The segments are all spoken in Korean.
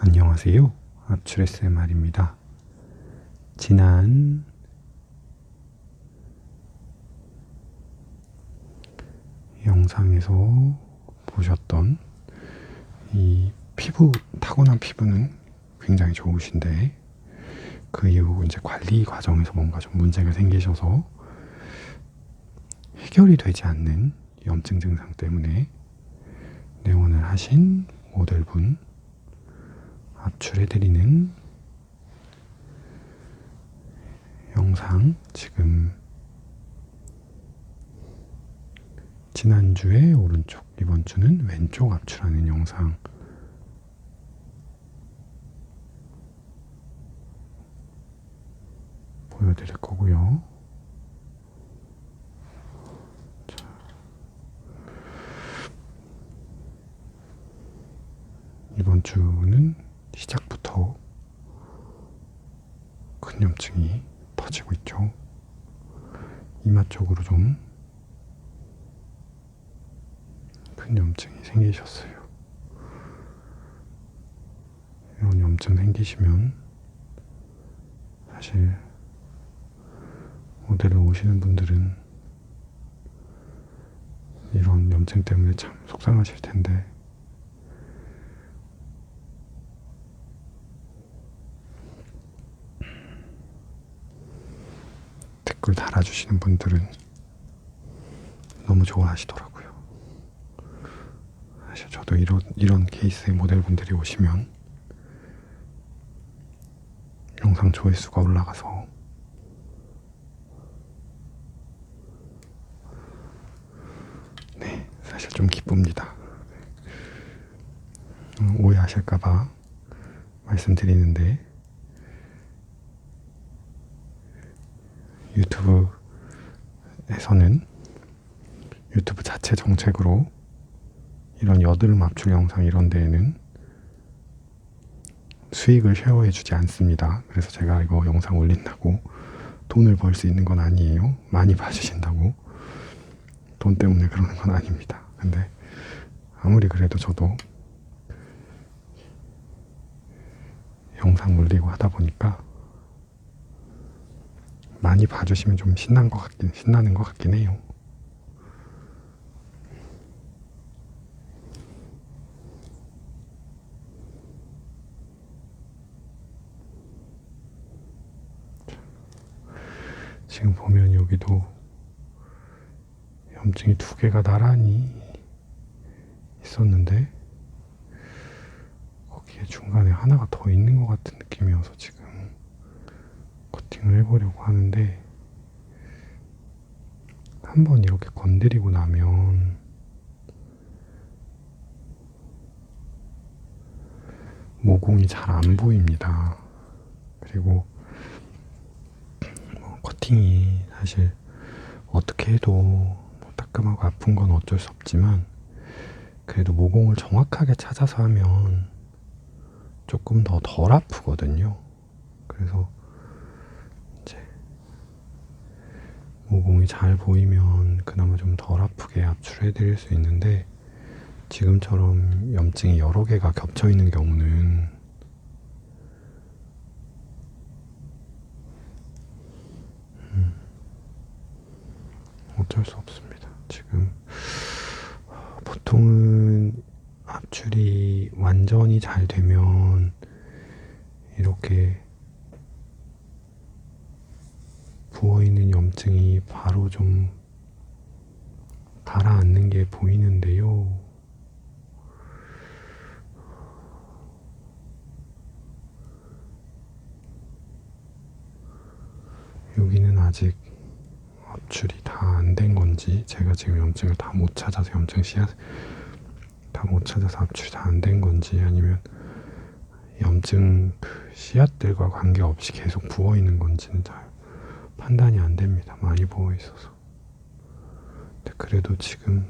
안녕하세요. 압출 SMR입니다. 지난 영상에서 보셨던 이 타고난 피부는 굉장히 좋으신데 그 이후 이제 관리 과정에서 뭔가 좀 문제가 생기셔서 해결이 되지 않는 염증 증상 때문에 내원을 하신 모델분 압출해드리는 영상, 지금 지난주에 오른쪽, 이번 주는 왼쪽 압출하는 영상 보여드릴 거고요. 자, 이번 주는 시작부터 큰 염증이 터지고 있죠. 이마 쪽으로 좀 큰 염증이 생기셨어요. 이런 염증 생기시면 사실 모델로 오시는 분들은 이런 염증 때문에 참 속상하실 텐데 댓글 달아주시는 분들은 너무 좋아하시더라고요. 사실 저도 이런 케이스의 모델분들이 오시면 영상 조회수가 올라가서 사실 좀 기쁩니다. 오해하실까봐 말씀드리는데 유튜브에서는 유튜브 자체 정책으로 이런 여드름 압출 영상 이런 데에는 수익을 쉐어해주지 않습니다. 그래서 제가 이거 영상 올린다고 돈을 벌 수 있는 건 아니에요. 많이 봐주신다고 돈 때문에 그러는 건 아닙니다. 근데 아무리 그래도 저도 영상 올리고 하다 보니까 많이 봐주시면 좀 신나는 것 같긴 해요. 지금 보면 여기도 염증이 2개가 나란히 있었는데 거기에 중간에 하나가 더 있는 것 같은 느낌이어서 지금 커팅을 해보려고 하는데 한번 이렇게 건드리고 나면 모공이 잘 안 보입니다. 그리고 커팅이 사실 어떻게 해도 따끔하고 아픈 건 어쩔 수 없지만 그래도 모공을 정확하게 찾아서 하면 조금 더 덜 아프거든요. 그래서 이제 모공이 잘 보이면 그나마 좀 덜 아프게 압출해 드릴 수 있는데 지금처럼 염증이 여러 개가 겹쳐 있는 경우는 어쩔 수 없습니다. 지금 보통은 압출이 완전히 잘 되면 이렇게 부어있는 염증이 바로 좀 가라앉는 게 보이는데요. 여기는 아직 압출이 다 안 된 건지 제가 지금 염증을 다 못 찾아서 다 못 찾아서 압출이 다 안 된 건지 아니면 염증 그 씨앗들과 관계없이 계속 부어 있는 건지는 잘 판단이 안 됩니다. 많이 부어 있어서. 근데 그래도 지금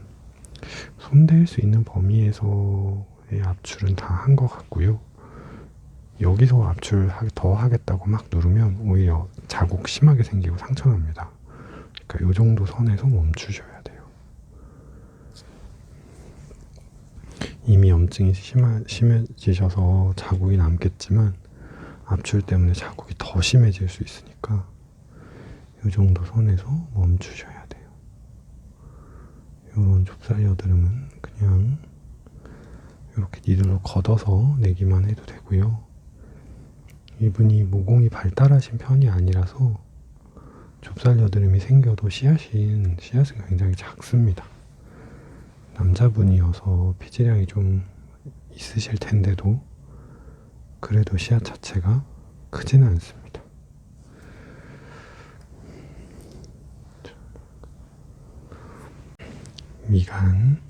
손댈 수 있는 범위에서의 압출은 다 한 것 같고요. 여기서 압출 더 하겠다고 막 누르면 오히려 자국 심하게 생기고 상처납니다. 그러니까 이 정도 선에서 멈추셔야 돼요. 이미 염증이 심해지셔서 자국이 남겠지만 압출 때문에 자국이 더 심해질 수 있으니까 이 정도 선에서 멈추셔야 돼요. 이런 좁쌀 여드름은 그냥 이렇게 니들로 걷어서 내기만 해도 되고요. 이분이 모공이 발달하신 편이 아니라서 좁쌀 여드름이 생겨도 씨앗은 굉장히 작습니다. 남자분이어서 피지량이 좀 있으실 텐데도 그래도 씨앗 자체가 크지는 않습니다. 미간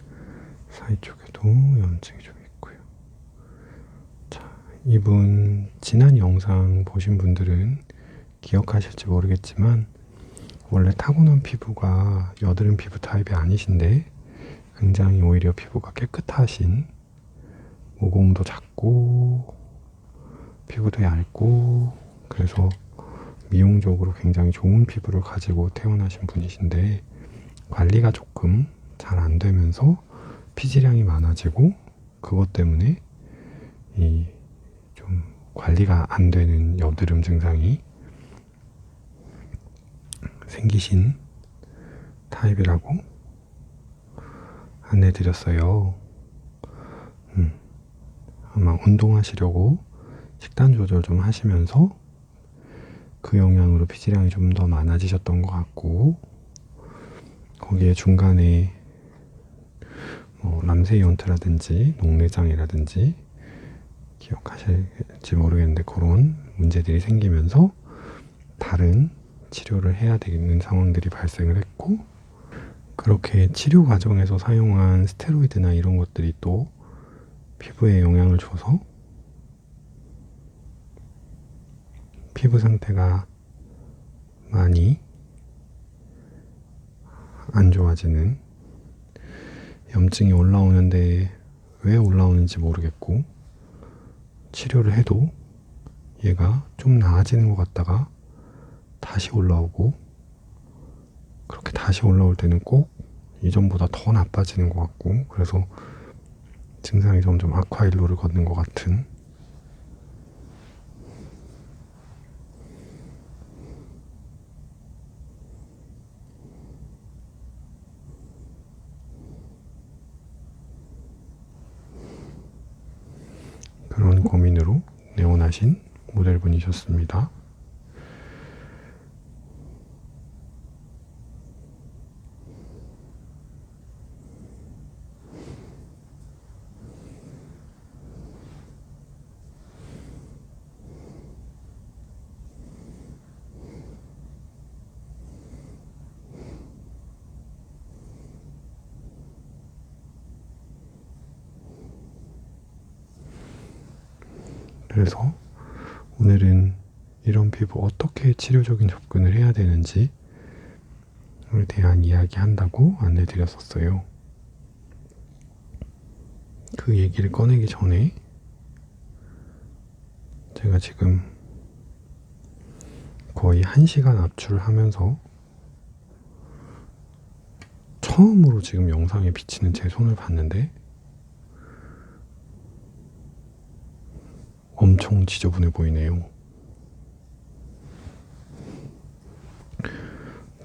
사이 쪽에도 염증이 좀 있고요. 자, 이분 지난 영상 보신 분들은 기억하실지 모르겠지만 원래 타고난 피부가 여드름 피부 타입이 아니신데 굉장히 오히려 피부가 깨끗하신, 모공도 작고 피부도 얇고 그래서 미용적으로 굉장히 좋은 피부를 가지고 태어나신 분이신데 관리가 조금 잘 안 되면서 피지량이 많아지고 그것 때문에 이 좀 관리가 안 되는 여드름 증상이 생기신 타입이라고 안내드렸어요. 아마 운동하시려고 식단 조절 좀 하시면서 그 영향으로 피지량이 좀 더 많아지셨던 것 같고, 거기에 중간에 람세이온트라든지 녹내장이라든지 기억하실지 모르겠는데 그런 문제들이 생기면서 다른 치료를 해야 되는 상황들이 발생을 했고, 그렇게 치료 과정에서 사용한 스테로이드나 이런 것들이 또 피부에 영향을 줘서 피부 상태가 많이 안 좋아지는, 염증이 올라오는데 왜 올라오는지 모르겠고 치료를 해도 얘가 좀 나아지는 것 같다가 다시 올라오고, 그렇게 다시 올라올 때는 꼭 이전보다 더 나빠지는 것 같고, 그래서 증상이 점점 악화일로를 걷는 것 같은 그런 고민으로 내원하신 모델분이셨습니다. 그래서 오늘은 이런 피부 어떻게 치료적인 접근을 해야 되는지에 대한 이야기 한다고 안내드렸었어요. 그 얘기를 꺼내기 전에 제가 지금 거의 1시간 압출을 하면서 처음으로 지금 영상에 비치는 제 손을 봤는데 엄청 지저분해 보이네요.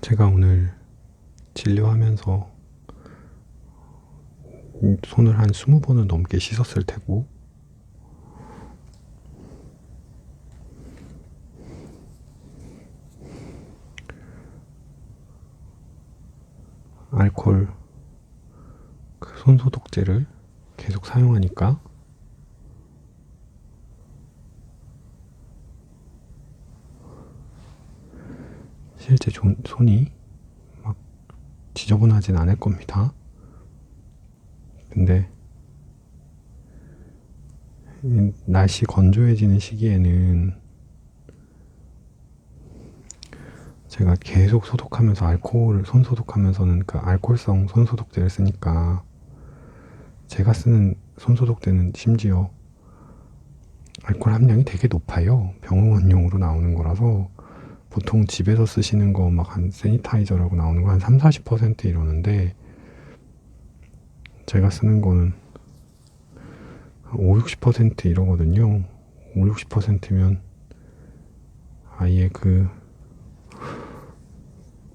제가 오늘 진료하면서 손을 한 20번은 넘게 씻었을 테고, 알코올 그 손소독제를 계속 사용하니까 실제 손이 막 지저분하진 않을 겁니다. 근데 날씨 건조해지는 시기에는 제가 계속 소독하면서 손 소독하면서는 그 알코올성 손소독제를 쓰니까, 제가 쓰는 손소독제는 심지어 알코올 함량이 되게 높아요. 병원용으로 나오는 거라서 보통 집에서 쓰시는 거 막 한 세니타이저라고 나오는 거 한 30, 40% 이러는데 제가 쓰는 거는 5, 60% 이러거든요. 5, 60%면 아예 그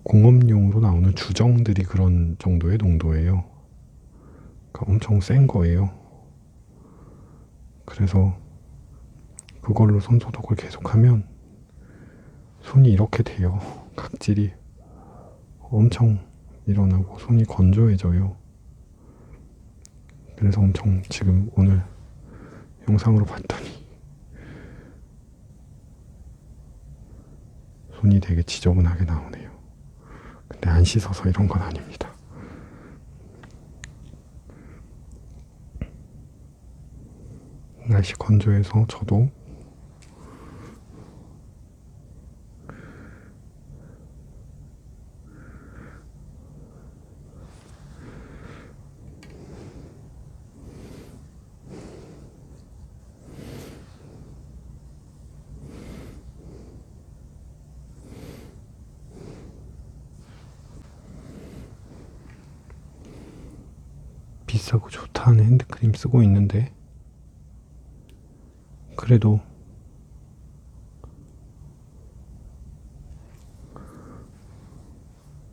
공업용으로 나오는 주정들이 그런 정도의 농도예요. 그러니까 엄청 센 거예요. 그래서 그걸로 손 소독을 계속하면 손이 이렇게 돼요. 각질이 엄청 일어나고 손이 건조해져요. 그래서 엄청 지금 오늘 영상으로 봤더니 손이 되게 지저분하게 나오네요. 근데 안 씻어서 이런 건 아닙니다. 날씨 건조해서 저도 비싸고 좋다는 핸드크림 쓰고 있는데 그래도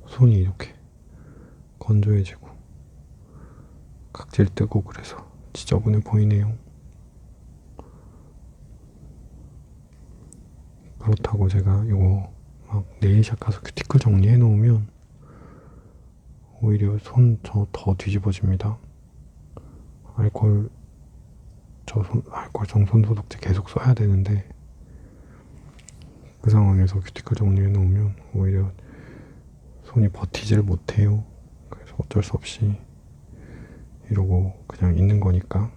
손이 이렇게 건조해지고 각질 뜨고 그래서 지저분해 보이네요. 그렇다고 제가 이거 막 네일샵 가서 큐티클 정리해 놓으면 오히려 손 저 더 뒤집어집니다. 알코올 정손 소독제 계속 써야 되는데 그 상황에서 큐티클 정리해 놓으면 오히려 손이 버티질 못해요. 그래서 어쩔 수 없이 이러고 그냥 있는 거니까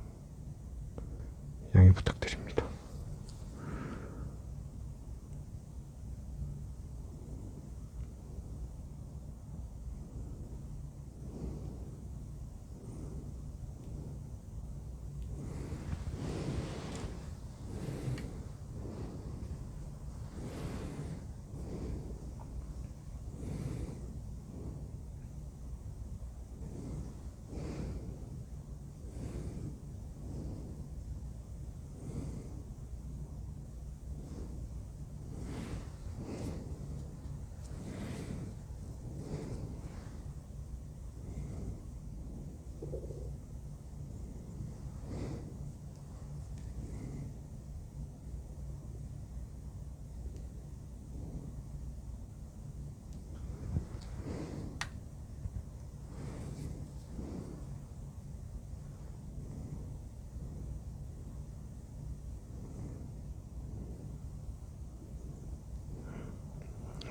양해 부탁드립니다.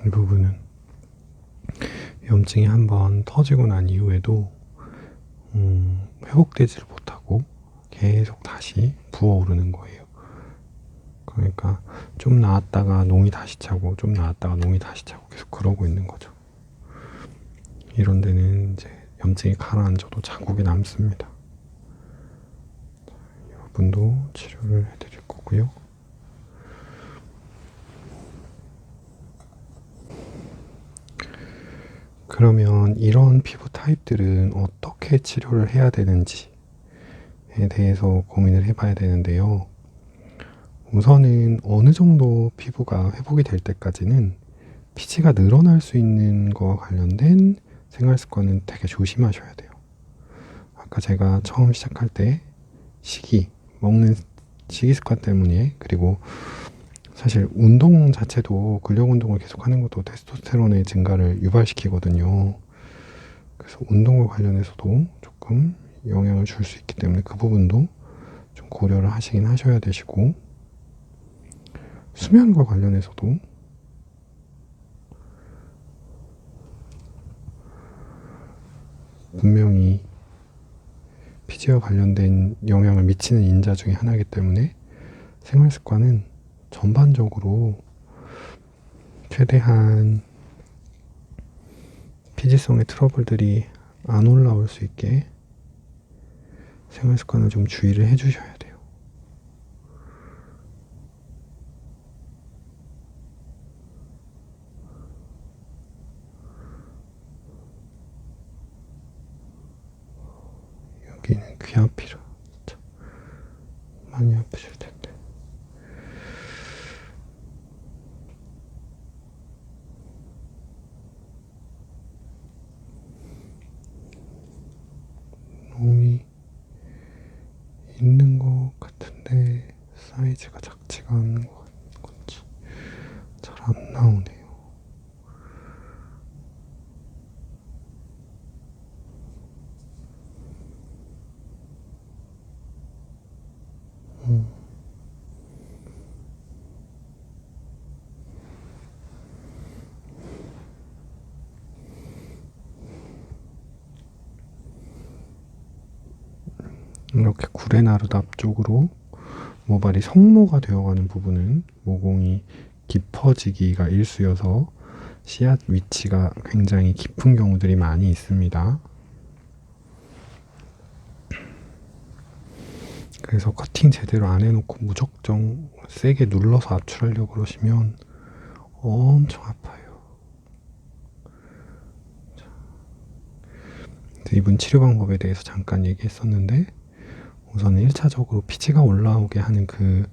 이 부분은 염증이 한번 터지고 난 이후에도 회복되지를 못하고 계속 다시 부어오르는 거예요. 그러니까 좀 나았다가 농이 다시 차고 좀 나았다가 농이 다시 차고 계속 그러고 있는 거죠. 이런 데는 이제 염증이 가라앉아도 자국이 남습니다. 이 부분도 치료를 해드릴 거고요. 그러면 이런 피부 타입들은 어떻게 치료를 해야 되는지에 대해서 고민을 해봐야 되는데요. 우선은 어느 정도 피부가 회복이 될 때까지는 피지가 늘어날 수 있는 거와 관련된 생활 습관은 되게 조심하셔야 돼요. 아까 제가 처음 시작할 때 먹는 식이 습관 때문에 그리고 사실 운동 자체도 근력 운동을 계속하는 것도 테스토스테론의 증가를 유발시키거든요. 그래서 운동과 관련해서도 조금 영향을 줄 수 있기 때문에 그 부분도 좀 고려를 하시긴 하셔야 되시고 수면과 관련해서도 분명히 피지와 관련된 영향을 미치는 인자 중에 하나이기 때문에 생활 습관은 전반적으로 최대한 피지성의 트러블들이 안 올라올 수 있게 생활 습관을 좀 주의를 해주셔야 돼요. 여기는 귀 앞이라. 많이 아프실 텐데. 놈이 있는 것 같은데 사이즈가 작지가 않은 건지 잘 안 나오네요. 이렇게 구레나루도 앞쪽으로 모발이 성모가 되어가는 부분은 모공이 깊어지기가 일쑤여서 씨앗 위치가 굉장히 깊은 경우들이 많이 있습니다. 그래서 커팅 제대로 안 해놓고 무작정 세게 눌러서 압출하려고 그러시면 엄청 아파요. 이분 치료 방법에 대해서 잠깐 얘기했었는데, 우선은 1차적으로 피지가 올라오게 하는 그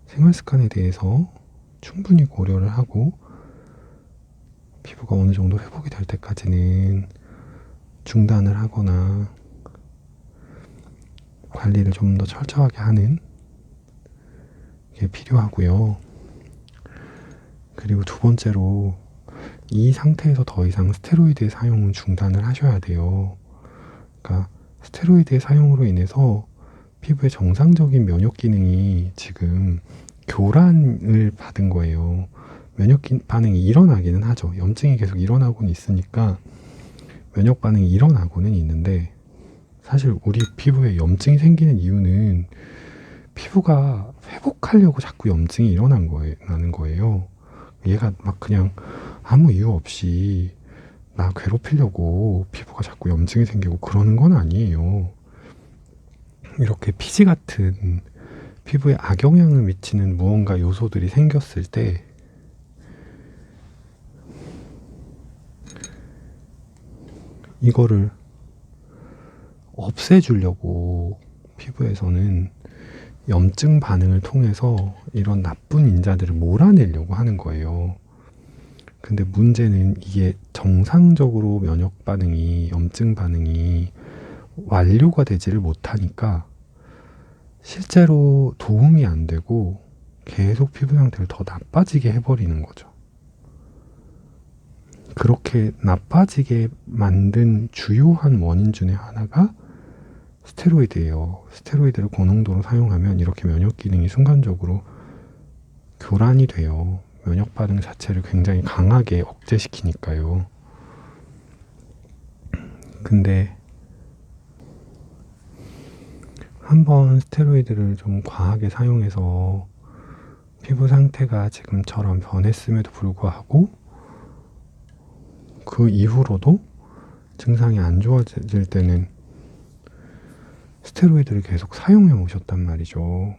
생활 습관에 대해서 충분히 고려를 하고 피부가 어느 정도 회복이 될 때까지는 중단을 하거나 관리를 좀 더 철저하게 하는 게 필요하고요. 그리고 두 번째로 이 상태에서 더 이상 스테로이드의 사용은 중단을 하셔야 돼요. 그러니까 스테로이드의 사용으로 인해서 피부의 정상적인 면역 기능이 지금 교란을 받은 거예요. 면역 반응이 일어나기는 하죠. 염증이 계속 일어나고는 있으니까 면역 반응이 일어나고는 있는데, 사실 우리 피부에 염증이 생기는 이유는 피부가 회복하려고 자꾸 염증이 일어나는 거예요. 얘가 막 그냥 아무 이유 없이 나 괴롭히려고 피부가 자꾸 염증이 생기고 그러는 건 아니에요. 이렇게 피지 같은 피부에 악영향을 미치는 무언가 요소들이 생겼을 때 이거를 없애주려고 피부에서는 염증 반응을 통해서 이런 나쁜 인자들을 몰아내려고 하는 거예요. 근데 문제는 이게 정상적으로 면역 반응이, 염증 반응이 완료가 되지를 못하니까 실제로 도움이 안 되고 계속 피부 상태를 더 나빠지게 해버리는 거죠. 그렇게 나빠지게 만든 주요한 원인 중에 하나가 스테로이드예요. 스테로이드를 고농도로 사용하면 이렇게 면역 기능이 순간적으로 교란이 돼요. 면역 반응 자체를 굉장히 강하게 억제시키니까요. 근데 한번 스테로이드를 좀 과하게 사용해서 피부 상태가 지금처럼 변했음에도 불구하고 그 이후로도 증상이 안 좋아질 때는 스테로이드를 계속 사용해 오셨단 말이죠.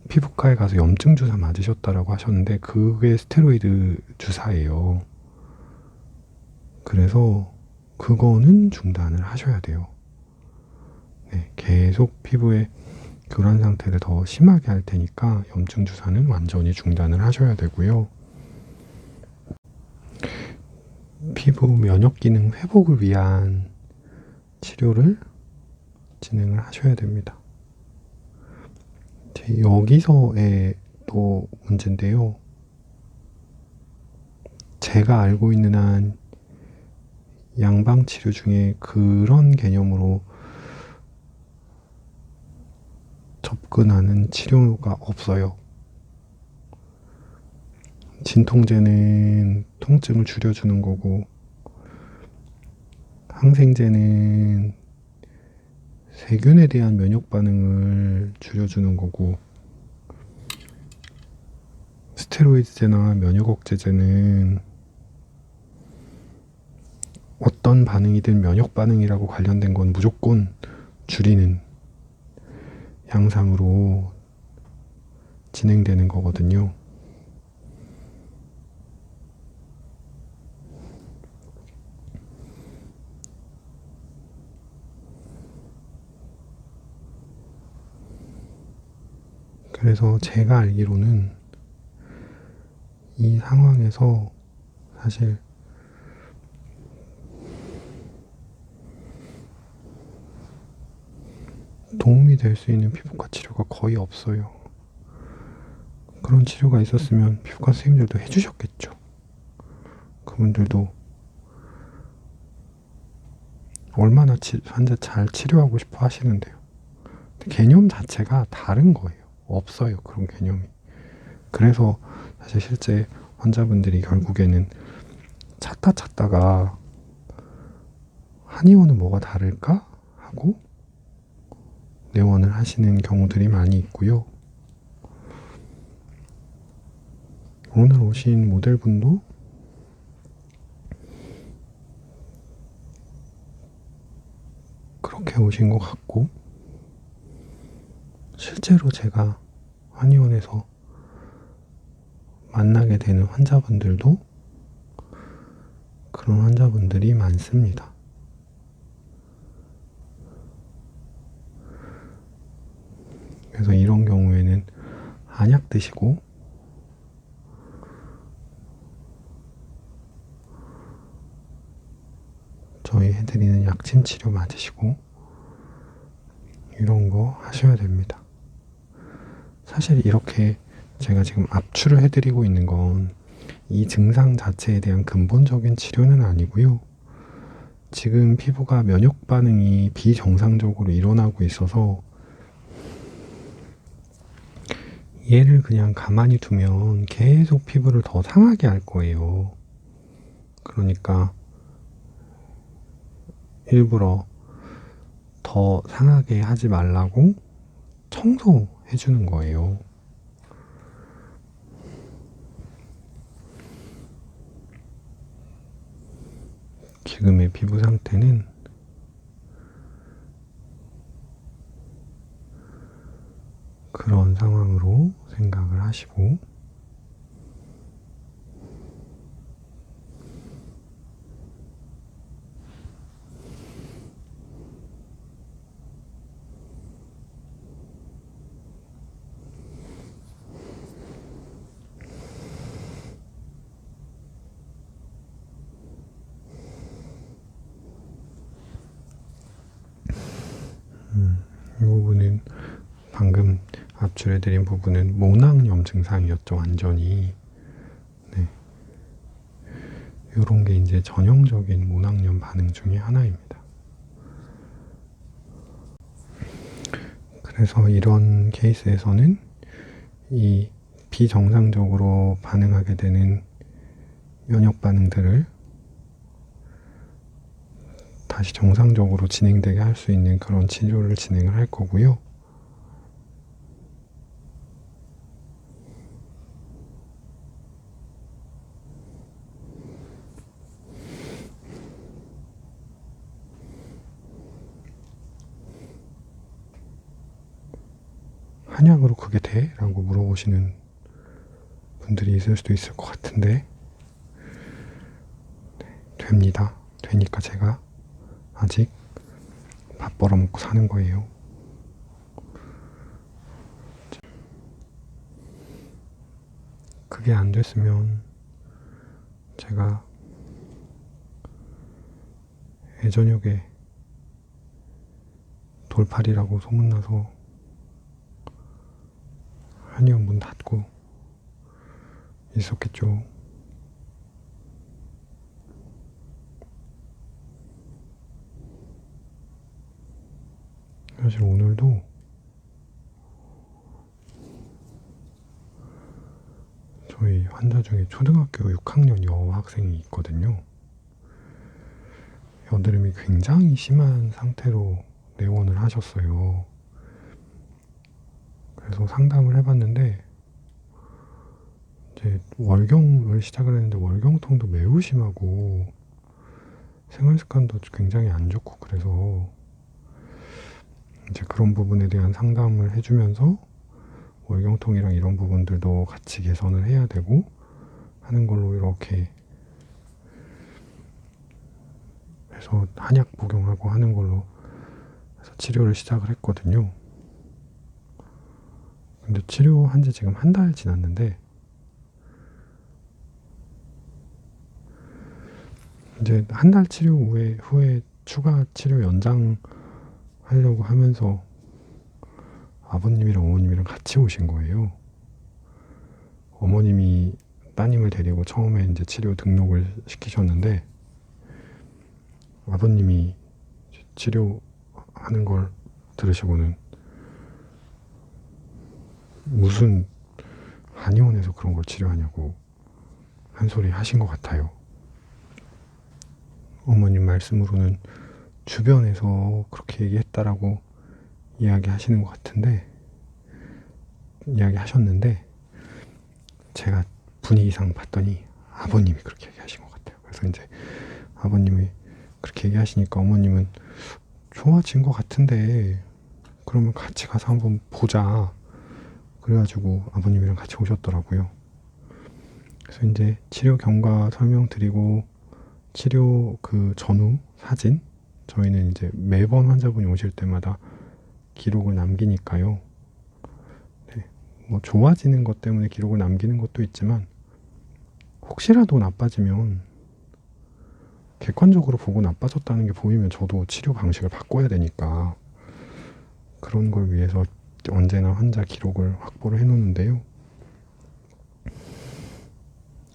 피부과에 가서 염증 주사 맞으셨다라고 하셨는데 그게 스테로이드 주사예요. 그래서 그거는 중단을 하셔야 돼요. 네, 계속 피부의 교란 상태를 더 심하게 할 테니까 염증 주사는 완전히 중단을 하셔야 되고요. 피부 면역 기능 회복을 위한 치료를 진행을 하셔야 됩니다. 여기서의 또 문제인데요. 제가 알고 있는 한 양방 치료 중에 그런 개념으로 접근하는 치료가 없어요. 진통제는 통증을 줄여주는 거고, 항생제는 세균에 대한 면역 반응을 줄여주는 거고, 스테로이드제나 면역 억제제는 어떤 반응이든 면역 반응이라고 관련된 건 무조건 줄이는 양상으로 진행되는 거거든요. 그래서 제가 알기로는 이 상황에서 사실 도움이 될 수 있는 피부과 치료가 거의 없어요. 그런 치료가 있었으면 피부과 선생님들도 해주셨겠죠. 그분들도 얼마나 환자 잘 치료하고 싶어 하시는데요. 개념 자체가 다른 거예요. 없어요. 그런 개념이. 그래서 사실 실제 환자분들이 결국에는 찾다가 한의원은 뭐가 다를까? 하고 내원을 하시는 경우들이 많이 있고요. 오늘 오신 모델분도 그렇게 오신 것 같고, 실제로 제가 한의원에서 만나게 되는 환자분들도 그런 환자분들이 많습니다. 그래서 이런 경우에는 한약 드시고 저희 해드리는 약침 치료 맞으시고 이런 거 하셔야 됩니다. 사실 이렇게 제가 지금 압출을 해드리고 있는 건 이 증상 자체에 대한 근본적인 치료는 아니고요. 지금 피부가 면역 반응이 비정상적으로 일어나고 있어서 얘를 그냥 가만히 두면 계속 피부를 더 상하게 할 거예요. 그러니까 일부러 더 상하게 하지 말라고 청소해 주는 거예요. 지금의 피부 상태는 그런 상황으로 생각을 하시고, 이 부분은 방금 압출해드린 부분은 모낭염 증상이었죠, 완전히. 네. 이런 게 이제 전형적인 모낭염 반응 중에 하나입니다. 그래서 이런 케이스에서는 이 비정상적으로 반응하게 되는 면역 반응들을 다시 정상적으로 진행되게 할 수 있는 그런 치료를 진행을 할 거고요. 한약으로 그게 돼? 라고 물어보시는 분들이 있을 수도 있을 것 같은데, 네, 됩니다. 되니까 제가 아직 밥 벌어먹고 사는 거예요. 그게 안 됐으면 제가 예저녁에 돌팔이라고 소문나서 한의원 문 닫고 있었겠죠. 사실 오늘도 저희 환자 중에 초등학교 6학년 여학생이 있거든요. 여드름이 굉장히 심한 상태로 내원을 하셨어요. 그래서 상담을 해봤는데 이제 월경을 시작을 했는데 월경통도 매우 심하고 생활습관도 굉장히 안 좋고, 그래서 이제 그런 부분에 대한 상담을 해주면서 월경통이랑 이런 부분들도 같이 개선을 해야 되고 하는 걸로 이렇게 해서 한약 복용하고 하는 걸로 해서 치료를 시작을 했거든요. 근데 치료한 지 지금 한 달 지났는데 이제 한 달 치료 후에 추가 치료 연장하려고 하면서 아버님이랑 어머님이랑 같이 오신 거예요. 어머님이 따님을 데리고 처음에 이제 치료 등록을 시키셨는데 아버님이 치료하는 걸 들으시고는 무슨 한의원에서 그런 걸 치료하냐고 한 소리 하신 것 같아요. 어머님 말씀으로는 주변에서 그렇게 얘기했다라고 이야기하시는 것 같은데 이야기하셨는데 제가 분위기상 봤더니 아버님이 그렇게 얘기하신 것 같아요. 그래서 이제 아버님이 그렇게 얘기하시니까 어머님은 좋아진 것 같은데 그러면 같이 가서 한번 보자. 그래가지고 아버님이랑 같이 오셨더라고요. 그래서 이제 치료 경과 설명드리고 치료 그 전후 사진 저희는 이제 매번 환자분이 오실 때마다 기록을 남기니까요. 네, 뭐 좋아지는 것 때문에 기록을 남기는 것도 있지만 혹시라도 나빠지면 객관적으로 보고 나빠졌다는 게 보이면 저도 치료 방식을 바꿔야 되니까 그런 걸 위해서 언제나 환자 기록을 확보를 해놓는데요.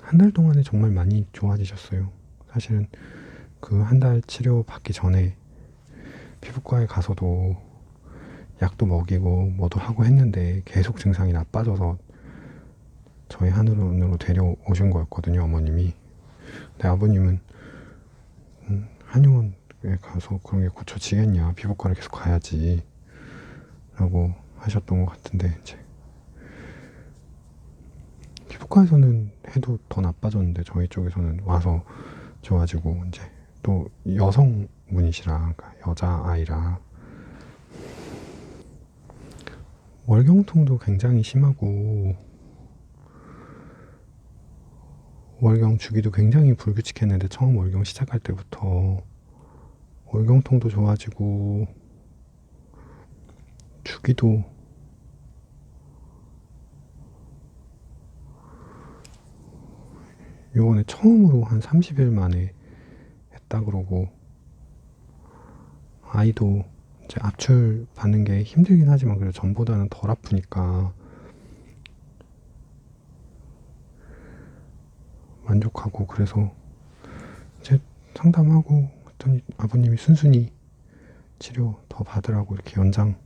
한 달 동안에 정말 많이 좋아지셨어요. 사실은 그 한 달 치료 받기 전에 피부과에 가서도 약도 먹이고 뭐도 하고 했는데 계속 증상이 나빠져서 저희 한의원으로 데려오신 거였거든요, 어머님이. 근데 아버님은 한의원에 가서 그런 게 고쳐지겠냐, 피부과를 계속 가야지 라고 하셨던 것 같은데 이제 피부과에서는 해도 더 나빠졌는데 저희 쪽에서는 와서 좋아지고 이제 또 여성분이시라 그러니까 여자아이라 월경통도 굉장히 심하고 월경 주기도 굉장히 불규칙했는데 처음 월경 시작할 때부터 월경통도 좋아지고 주기도 요번에 처음으로 한 30일 만에 했다 그러고 아이도 이제 압출 받는 게 힘들긴 하지만 그래도 전보다는 덜 아프니까 만족하고 그래서 이제 상담하고 했더니 아버님이 순순히 치료 더 받으라고 이렇게 연장해서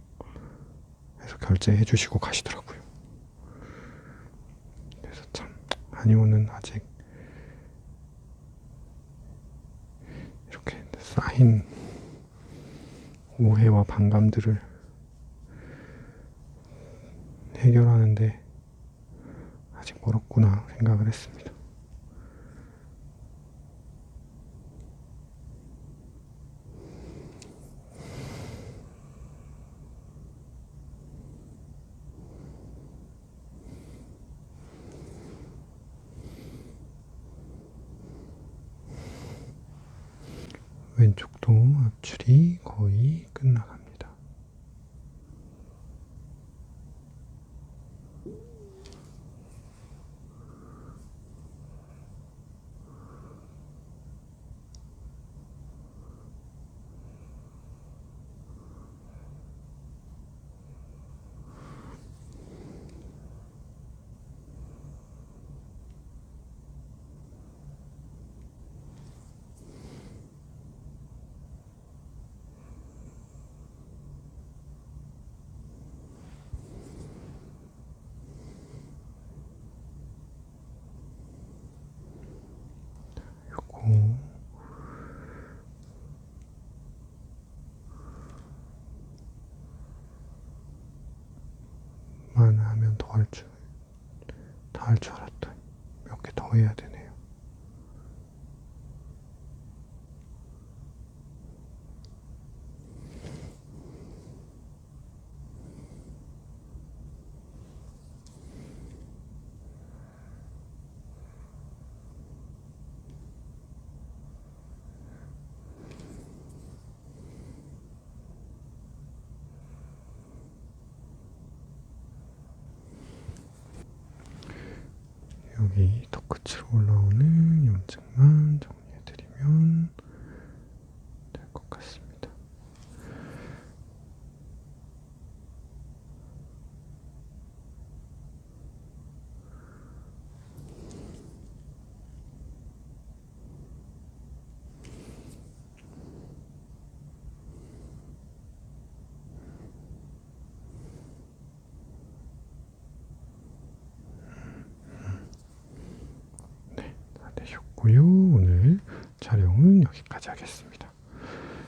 결제해 주시고 가시더라고요. 그래서 참 한의원은 아직 이렇게 쌓인 오해와 반감들을 해결하는데 아직 멀었구나 생각을 했습니다. 왼쪽도 압출이 거의 끝나갑니다. 요거 만 하면 더 할 줄 알았더니 몇 개 더 해야 되네요. 여기 턱 끝으로 올라오는 염증만 정리해드리면 될 것 같습니다. 다 되셨고요. 오늘 촬영은 여기까지 하겠습니다.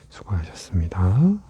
수고하셨습니다.